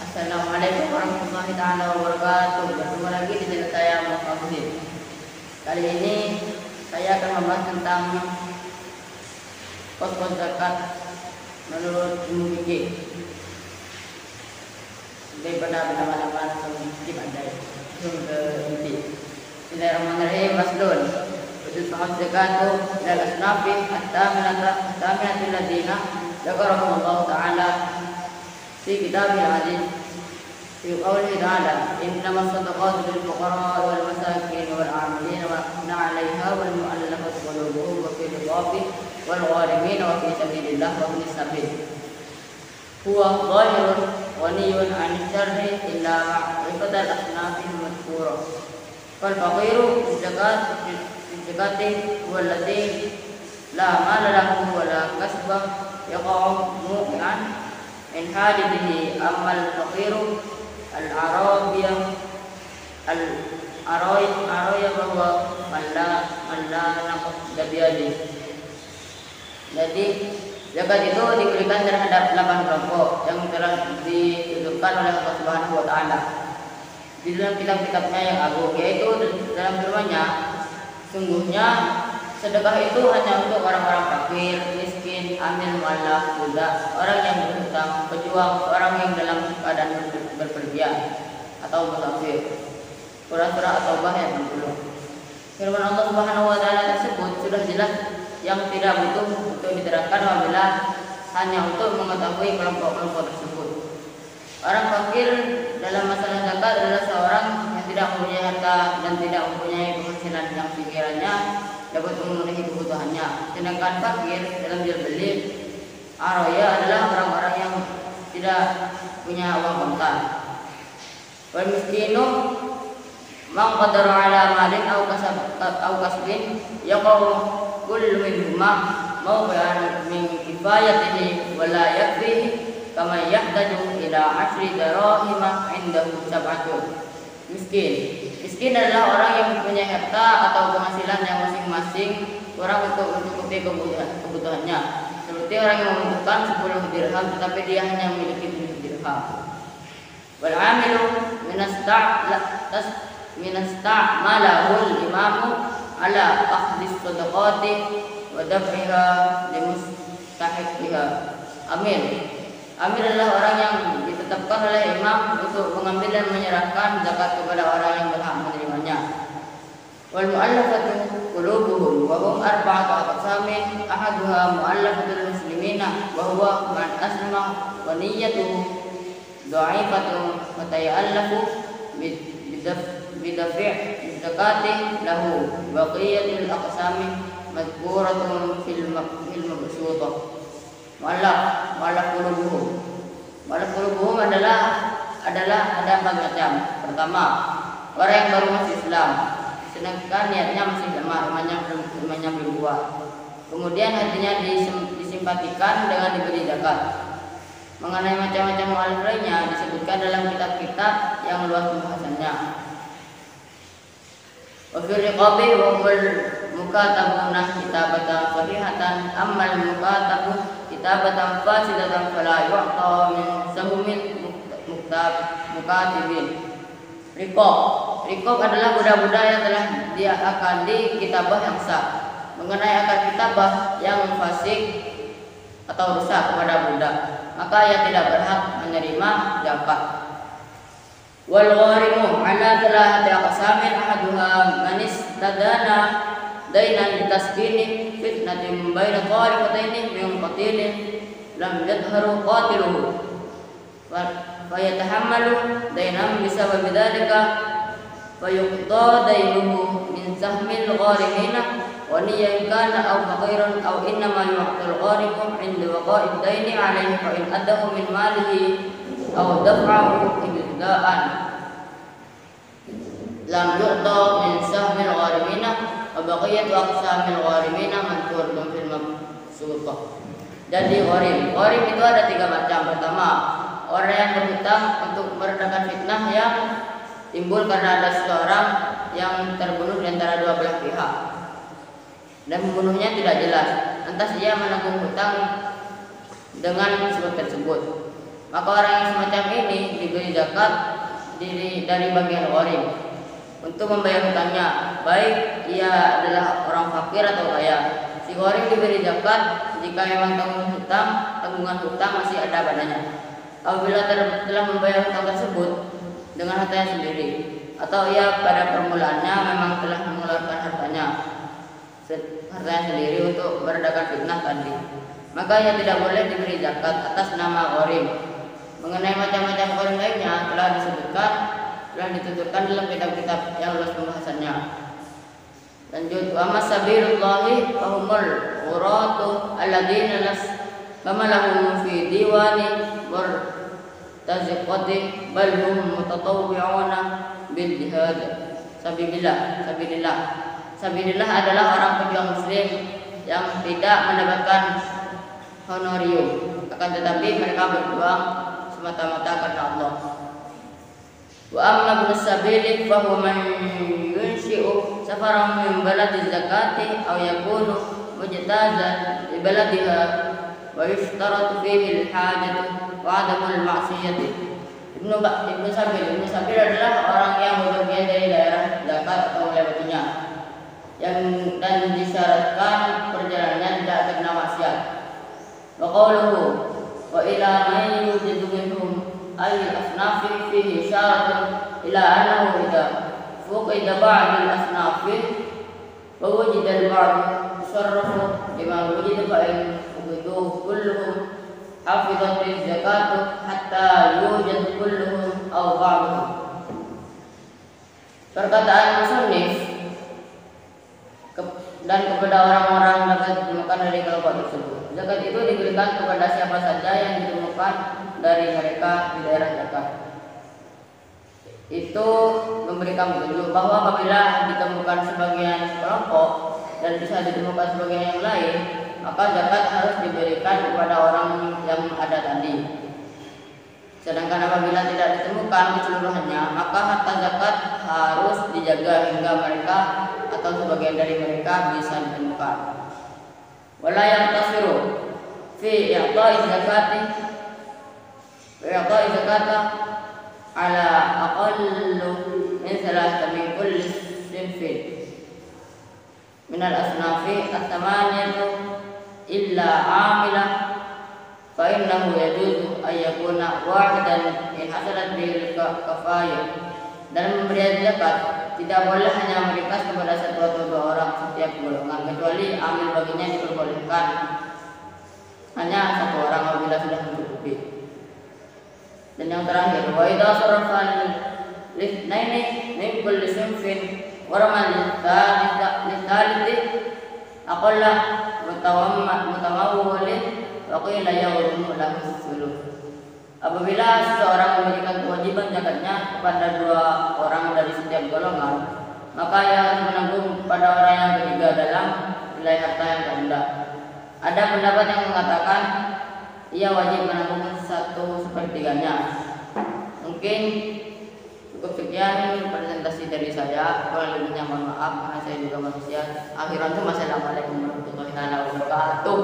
Assalamualaikum warahmatullahi taala wabarakatuh. Bertemu lagi di channel saya Muhammad. Kali ini saya akan membahas tentang pos-pos zakat menurut ilmu fikih. Daripada nama-nama sedikit ada langsung ke inti. Bismillahirrahmanirrahim. Faslun. Wujud pos zakat adalah asnafi at-taminatil ladina dzakarahumullah taala fi kitabil aziz. في قوله تعالى إنما الصدقات للفقراء والمساكين والعاملين عليها والمؤلفة قلوبهم وفي الرقاب والغارمين وفي سبيل الله وابن السبيل هو ظاهر غني عن الشر إلا معرفة الأصناف المذكورة فالفقير في الزكاة هو الذي لا مال له ولا كسب يقع موقعا من حاله. أما الفقير العربية bahwa malla naqd biadi. Jadi zakat itu diberikan terhadap 8 kelompok yang telah ditentukan oleh Allah Subhanahu wa taala di dalam kitab-kitabnya yang agung, yaitu dalam firman-Nya, sungguhnya sedekah itu hanya untuk orang-orang fakir, miskin, amil, mu'allaf, budak, orang yang berhutang, pejuang, orang yang dalam keadaan berpergian atau musafir. Surah At-Taubah ayat 60. Firman Allah Subhanahu wa taala tersebut sudah jelas yang tidak butuh untuk diterangkan apabila hanya untuk mengetahui kelompok-kelompok tersebut. Orang fakir dalam masalah zakat adalah seorang yang tidak mempunyai harta dan tidak mempunyai penghasilan yang sekiranya dapat memenuhi kebutuhannya. Sedangkan fakir dalam jual beli araya adalah orang-orang yang tidak punya uang kontan. Wal miskinu man qadara ala malin aw kasbin yaqau kullu minhuma mawqi'an min kifayatihi wa la yakfihi kama yahtaju ila 10 dirahima indahu sab'atun. Miskin adalah orang yang mempunyai harta atau penghasilan yang masing-masing kurang untuk mencukupi kebutuhannya. Seperti orang yang membutuhkan 10 dirham tetapi dia hanya memiliki 7 dirham. Wal 'amilu minasta'malahul imamu ala akhdis shadaqati wa daf'iha limustahiqiha. Amir adalah orang yang ditetapkan oleh imam untuk mengambil dan menyerahkan zakat kepada orang yang berhak menerimanya. Wal mu'allafatu qulubuhum wa hum arba'atu aqsamin ahaduha mu'allafatul muslimina wa huwa man aslama wa niyyatuhu dha'ifatun wa ta'allafu bidaf'i zakati lahu baqiyatul aqsami madhkuratun fil mabsutah. Mu'allaf qulubuhum adalah ada 4 macam. Pertama, orang yang baru masuk Islam, sedangkan niatnya masih lemah, imannya belum kuat. Kemudian hatinya disimpatikan dengan diberi zakat. Mengenai macam-macam mu'allaf lainnya disebutkan dalam kitab-kitab yang luas pembahasannya. Wa fil riqabi wa huwal mukatabuna kitabatan sahihatan ammal mukatabu kitabatan fasidatan fala yu'ta min sahumil mukatibin. Riqab adalah budak-budak yang telah diakan di kitabah yang sah. Mengenai akad kitabah yang fasik atau rusak kepada budak, maka ia tidak berhak menerima zakat. Wal gharimu ala thalathati aqsamin ahaduha man istadana dainan litasbini fitnatin baina qarifataini min qatilin lam yadharu qatiluhu fa yatahammalu dainan bisabab dzalika fa yuqta dainuhu min sahmil gharimina wa niyyan kana aw faqiran aw innama yu'tal gharimu 'inda waqa'i daini 'alayhi fa in addahu min malihi aw daf'ahu ibtida'an lam yu'ta min sahmil gharimina wa baqiyatu aqsamil gharimina madhkuratun fil mabsutah. Jadi gharim itu ada 3 macam. Pertama, orang yang berhutang untuk meredakan fitnah yang timbul karena ada seseorang yang terbunuh di antara 2 belah pihak dan membunuhnya tidak jelas, lantas ia menanggung hutang dengan sebab tersebut. Maka orang yang semacam ini diberi zakat dari bagian gharim untuk membayar hutangnya, baik ia adalah orang fakir atau kaya. Si gharim diberi zakat jika memang tanggungan hutang masih ada padanya. Apabila telah membayar hutang tersebut dengan hartanya sendiri, atau ia pada permulaannya memang telah mengeluarkan hartanya sendiri untuk meredakan fitnah tadi, maka ia tidak boleh diberi zakat atas nama gharim. Mengenai macam-macam gharim lainnya telah dituturkan dalam kitab-kitab yang luas pembahasannya. Lanjut, wa masabirullahi fahumul uratu alladzina kama lahum fi diwani murtaziqati bal hum mutatawwi'una bil jihad sabilillah adalah orang pejuang muslim yang tidak mendapatkan honorium, akan tetapi mereka berjuang semata-mata karena Allah. Wa amma ibn sabili fa huwa man yunshi'u safaran min baladi zakati aw yakunu mujtazan li baladiha wa yushtaratu fihi al-hajatu wa 'adamu al-ma'siyati. Ibnu Sabil adalah orang yang bepergian dari daerah zakat atau melewatinya, dan disyaratkan perjalanannya tidak terkena maksiat. Wa qawluhu wa ila man yujidu minhum ay asnafi fihi isyaratun ila annahu idza fuqida ba'd al-asnafi wa wujida al-ba'd yusarrafu lima wujida fa in ubidu kulluhum hafizat zakatu hatta yujad kulluhum aw ba'duhum. Perkataan musannif dan kepada orang-orang dapat ditemukan dari kelompok tersebut, zakat itu diberikan kepada siapa saja yang ditemukan dari mereka di daerah zakat. Itu memberikan petunjuk bahwa apabila ditemukan sebagian kelompok dan bisa ditemukan sebagian yang lain, maka zakat harus diberikan kepada orang yang ada tadi. Sedangkan apabila tidak ditemukan keseluruhannya, maka harta zakat harus dijaga hingga mereka atau sebagian dari mereka bisa ditemukan. Wala yaqtasiru fi i'ta'i zakata ala aqallu min thalathati min kulli sinfin min al-asnafi at-thamaniyatu illa 'amila fa innahu yajuzu an yakuna wahidan in hasalat bil kafayah. Dan memberi zakat tidak boleh hanya memberikan kepada satu atau dua orang setiap golongan, kecuali amil baginya diperbolehkan hanya satu orang apabila sudah mencukupi. Dan yang terakhir, wa idza sarafa lithnaini min kulli sinfin wa ramal lithalith aqalla mutawawwilin wa qila yawrumu lahu thuluth. Apabila seseorang memberikan kewajiban zakatnya kepada dua orang dari setiap golongan, maka ia harus menanggung pada orang yang ketiga dalam nilai harta yang terendah. Ada pendapat yang mengatakan ia wajib menanggung 1/3-nya. Mungkin cukup sekian presentasi dari saya. Kalau lebihnya mohon maaf karena saya juga manusia. Assalamualaikum warahmatullahi wabarakatuh.